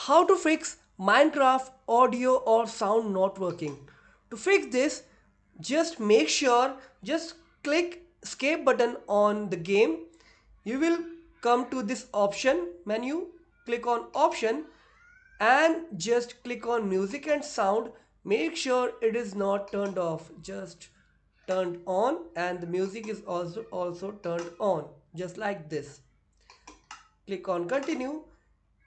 How to fix Minecraft audio or sound not working. To fix this, just make sure just click escape button on the game. You will come to this option menu, click on option and just click on music and sound. Make sure it is not turned off, just turned on, and the music is also turned on, just like this. Click on continue.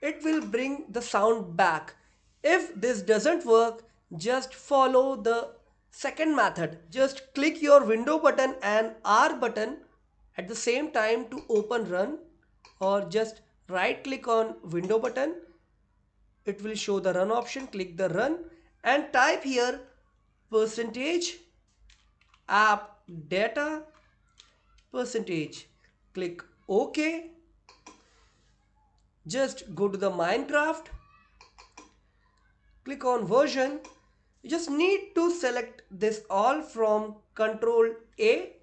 It will bring the sound back. If this doesn't work, just follow the second method. Just click your window button and R button at the same time to open run, or just right click on window button. It will show the run option. Click the run and type here percentage app data percentage. Click OK. Just go to the Minecraft, click on version. You just need to select this all from Control A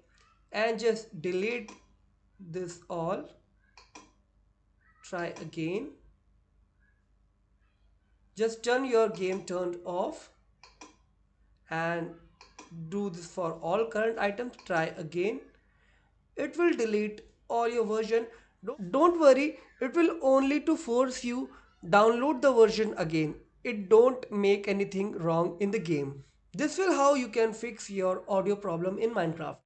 and just delete this all. Try again. Just turn your game turned off and do this for all current items. Try again. It will delete all your version. Don't worry, it will only to force you download the version again. It don't make anything wrong in the game. This will how you can fix your audio problem in Minecraft.